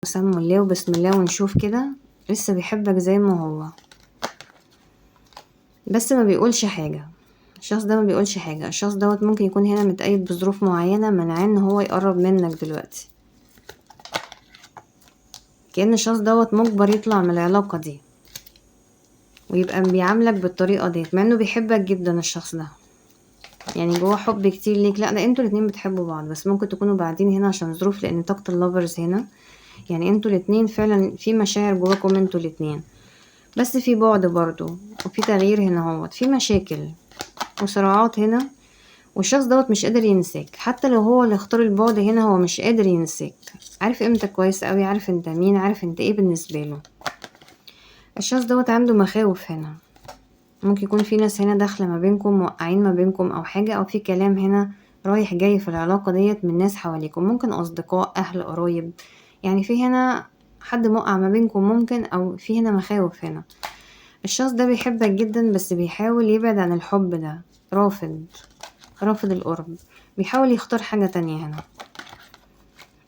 سموا الله وبسم الله ونشوف كده. لسه بيحبك زي ما هو، بس ما بيقولش حاجة. الشخص ده ما بيقولش حاجة. الشخص دوت ممكن يكون هنا متقيد بظروف معينة منعاه ان هو يقرب منك دلوقتي، كأن الشخص دوت مجبر يطلع من العلاقة دي ويبقى بيعاملك بالطريقة ديت، مع انه بيحبك جدا الشخص ده. يعني جوه حب كتير ليك. لا، ده انتوا الاتنين بتحبوا بعض، بس ممكن تكونوا بعدين هنا عشان ظروف، لان طاقة اللوفرز هنا يعني انتوا الاتنين فعلا في مشاعر جواكم انتوا الاتنين، بس في بعد برضو وفي تغيير هنا هوت، في مشاكل وصراعات هنا. والشخص دوت مش قادر ينساك، حتى لو هو اللي اختار البعد هنا هو مش قادر ينساك. عارف قيمتك كويس قوي، عارف انت مين، عارف انت ايه بالنسبة له. الشخص دوت عنده مخاوف هنا. ممكن يكون في ناس هنا داخلة ما بينكم، موقعين ما بينكم او حاجة، او في كلام هنا رايح جاي في العلاقة ديت من ناس حواليكم، ممكن اصدقاء، اهل، قرايب. يعني في هنا حد موقع ما بينكم ممكن، او في هنا مخاوف هنا. الشخص ده بيحبك جدا بس بيحاول يبعد عن الحب ده، رافض القرب، بيحاول يختار حاجة تانية هنا،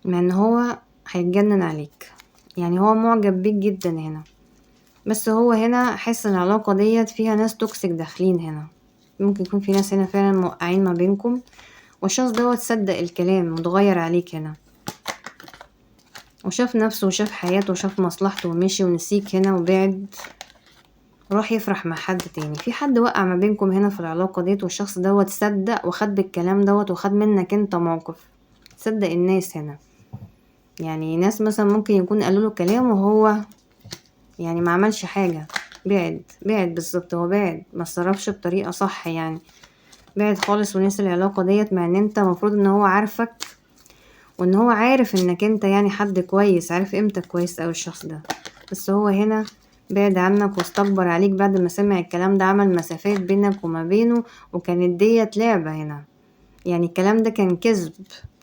مع ان هو هيتجنن عليك. يعني هو معجب بيك جدا هنا، بس هو هنا حاسس ان العلاقة ديت فيها ناس توكسيك داخلين هنا. ممكن يكون في ناس هنا فعلا موقعين ما بينكم، والشخص دوت صدق الكلام وتغير عليك هنا، وشاف نفسه وشاف حياته وشاف مصلحته ومشي ونسيك هنا وبعد، راح يفرح مع حد تاني. في حد وقع ما بينكم هنا في العلاقة ديت، والشخص دوت صدق وخد بالكلام دوت وخد منك انت موقف. صدق الناس هنا، يعني ناس مثلا ممكن يكون قالوا له كلام وهو يعني ما عملش حاجة، بعد بالظبط. هو بعد، ما اتصرفش بطريقة صح، يعني بعد خالص ونسي العلاقة ديت، مع ان انت مفروض ان هو عارفك وان هو عارف انك انت يعني حد كويس، عارف قيمتك كويس اوي الشخص ده. بس هو هنا بعد عنك واستكبر عليك بعد ما سمع الكلام ده، عمل مسافات بينك وما بينه، وكانت ديت لعبة هنا. يعني الكلام ده كان كذب،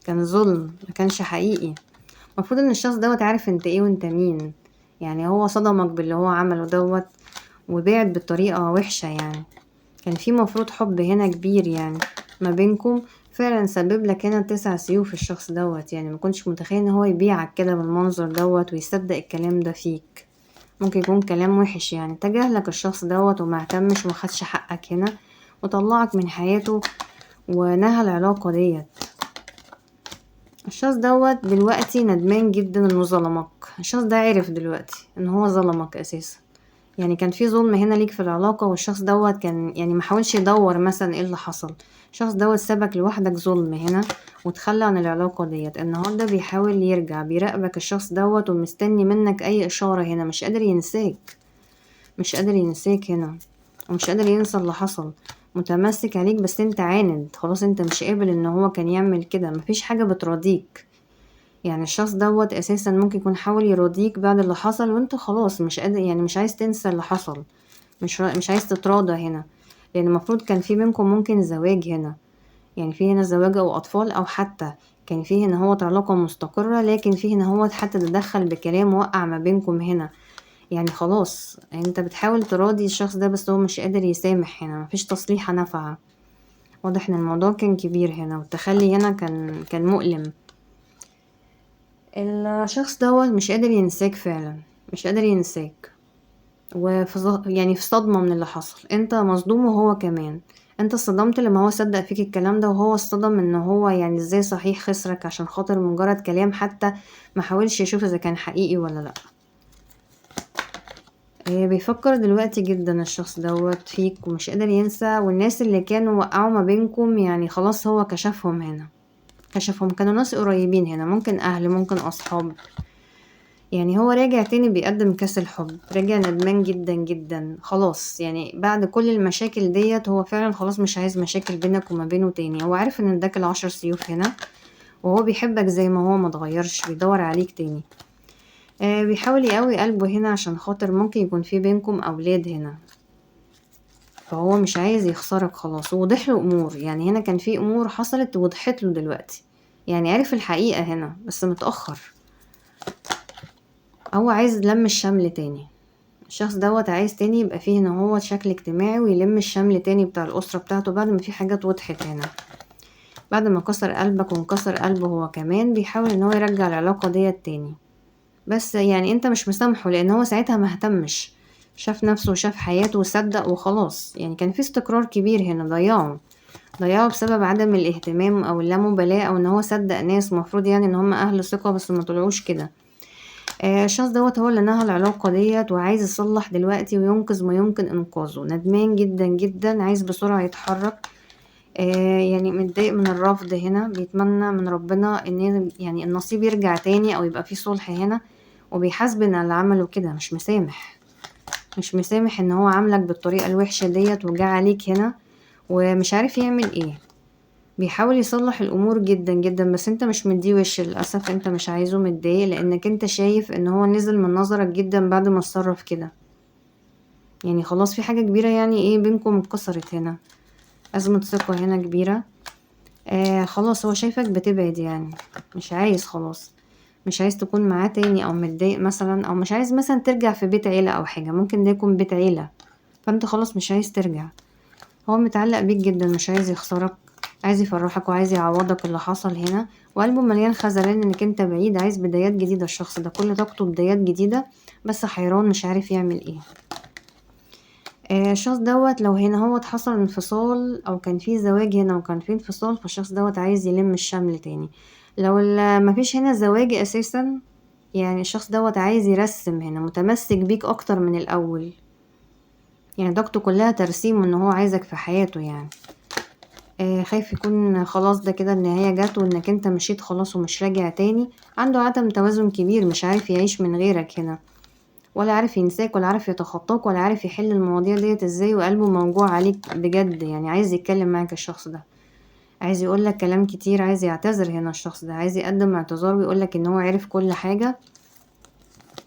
كان ظلم، ما كانش حقيقي. المفروض ان الشخص دوت عارف انت ايه وانت مين. يعني هو صدمك باللي هو عمله دوت وبعد بطريقة وحشة. يعني كان في مفروض حب هنا كبير يعني ما بينكم، فعلا سبب لك هنا 9 سيوف الشخص دوت. يعني ما كنتش متخيل ان هو يبيعك كده بالمنظر دوت ويصدق الكلام ده فيك. ممكن يكون كلام وحش، يعني تجاهلك الشخص دوت وما اهتمش وما خدش حقك هنا وطلعك من حياته ونهى العلاقة ديت. الشخص دوت دلوقتي ندمان جدا انه ظلمك. الشخص ده عرف دلوقتي ان هو ظلمك اساسا. يعني كان في ظلم هنا ليك في العلاقة، والشخص دوت كان يعني محاولش يدور مثلا ايه اللي حصل. الشخص دوت سابك لوحدك ظلم هنا وتخلى عن العلاقة ديت. النهاردة بيحاول يرجع، بيراقبك الشخص دوت ومستني منك اي اشارة هنا. مش قادر ينساك، مش قادر ينساك هنا، ومش قادر ينسى اللي حصل. متمسك عليك بس انت عاند خلاص، انت مش قابل ان هو كان يعمل كده. مفيش حاجة بتراضيك. يعني الشخص دوت اساسا ممكن يكون حاول يراضيك بعد اللي حصل، وانت خلاص مش قادر، يعني مش عايز تنسى اللي حصل، مش عايز تتراضى هنا. لان المفروض كان في بينكم ممكن زواج هنا، يعني في هنا زواج او اطفال، او حتى كان في هنا هو علاقة مستقرة، لكن في هنا هو حتى تدخل بكلام وقع ما بينكم هنا. يعني خلاص انت بتحاول تراضي الشخص ده بس هو مش قادر يسامح هنا. مفيش تصليحة نافعة. واضح ان الموضوع كان كبير هنا، والتخلي هنا كان مؤلم. الشخص دوت مش قادر ينساك فعلا، مش قادر ينساك. يعني في صدمة من اللي حصل. انت مصدوم وهو كمان. انت اتصدمت لما هو صدق فيك الكلام ده، وهو اتصدم ان هو يعني ازاي صحيح خسرك عشان خاطر مجرد كلام، حتى ما حاولش يشوف اذا كان حقيقي ولا لا. بيفكر دلوقتي جدا الشخص دوت فيك ومش قادر ينسى. والناس اللي كانوا وقعوا ما بينكم يعني خلاص هو كشفهم هنا، كشفهم. كانوا ناس قريبين هنا، ممكن اهل، ممكن اصحاب. يعني هو راجع تاني بيقدم كاس الحب، راجع ندمان جدا جدا خلاص. يعني بعد كل المشاكل ديت هو فعلا خلاص مش عايز مشاكل بينك وما بينه تاني. هو عارف ان اداك ال10 سيوف هنا، وهو بيحبك زي ما هو، متغيرش، بيدور عليك تاني. بيحاول يقوي قلبه هنا عشان خاطر ممكن يكون في بينكم اولاد هنا، فهو مش عايز يخسرك خلاص. ووضح له امور، يعني هنا كان في امور حصلت وضحت له دلوقتي. يعني عرف الحقيقة هنا بس متأخر. هو عايز لم الشمل تاني. الشخص دوت عايز تاني يبقى فيه ان هو شكل اجتماعي ويلم الشمل تاني بتاع الأسرة بتاعته، بعد ما في حاجات وضحت هنا. بعد ما كسر قلبك وانكسر قلبه هو كمان، بيحاول ان هو يرجع العلاقة ديت تاني. بس يعني أنت مش مسامحه، لإن هو ساعتها ما اهتمش، شاف نفسه وشاف حياته وصدّق وخلاص، يعني كان في استقرار كبير هنا ضيّعه بسبب عدم الاهتمام أو اللامبالاة، أو إن هو صدّق ناس المفروض يعني إن هُم أهل ثقة بس ما طلعوش كده. الشخص دوّة هو اللي نهى العلاقة ديّة وعايز يصلّح دلوقتي وينقذ ما يمكن إنقاذه، ندمان جدًا، جدًا، عايز بسرعة يتحرّك. يعني متضايق من الرفض هنا، بيتمنى من ربنا إن يعني النصيب يرجع تاني أو يبقى في صُلح هنا، وبيحاسبن على اللي عمله كده، مش مسامح، مش مسامح إن هو عاملك بالطريقة الوحشة ديّة وجه عليك هنا ومش عارف يعمل إيه. بيحاول يصلّح الأمور جدًا، جدًا، بس أنت مش مدّيه وِش للأسف، أنت مش عايزه، متضايق لإنّك أنت شايف إن هو نزل من نظرك جدًا بعد ما اتصرّف كده، يعني خلاص في حاجة كبيرة يعني إيه بينكم اتكسرت هنا، أزمة ثقة هنا كبيرة. خلاص هو شايفك بتبعد يعني، مش عايز خلاص، مش عايز تكون معاه تاني، أو متضايق مثلًا، أو مش عايز مثلًا ترجع في بيت عيلة أو حاجة، ممكن ده يكون بيت عيلة، فأنت خلاص مش عايز ترجع. هو متعلق بيك جدًا، مش عايز يخسرك، عايز يفرحك وعايز يعوضك اللي حصل هنا، وقلبه مليان خذلان إنك أنت بعيد، عايز بدايات جديدة. الشخص ده كل طاقته بدايات جديدة، بس حيران مش عارف يعمل إيه. الشخص دوّة لو هنا هوّة حصل انفصال أو كان في زواج هنا وكان في انفصال، فالشخص دوّة عايز يلم الشمل تاني. لو ما فيش هنا زواج أساسًا، يعني الشخص دوّة عايز يرسّم هنا، متمسك بيك أكتر من الأول، يعني طاقته كلها ترسيم وإن هو عايزك في حياته يعني. خايف يكون خلاص ده كده النهاية جات وإنك أنت مشيت خلاص ومش راجع تاني، عنده عدم توازن كبير، مش عارف يعيش من غيرك هنا، ولا عارف ينساك ولا عارف يتخطاك ولا عارف يحل المواضيع ديّة إزاي، وقلبه موجوع عليك بجد، يعني عايز يتكلم معاك الشخص ده، عايز يقول لك كلام كتير، عايز يعتذر هنا الشخص ده، عايز يقدّم اعتذار ويقول لك إن هو عرف كل حاجة.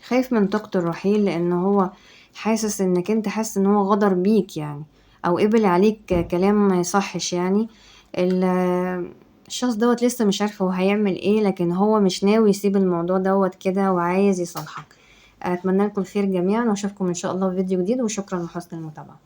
خايف من طاقة الرحيل لإن هو حاسس إنك أنت حاسس إن هو غدر بيك يعني، أو قِبل عليك كلام ما يصحّش يعني. ال الشخص دوّة لسه مش عارف هو هيعمل إيه، لكن هو مش ناوي يسيب الموضوع دوّة كده وعايز يصالحك. أتمنى لكم الخير جميعًا وأشوفكم إن شاء الله في فيديو جديد، وشكرًا لحسن المتابعة.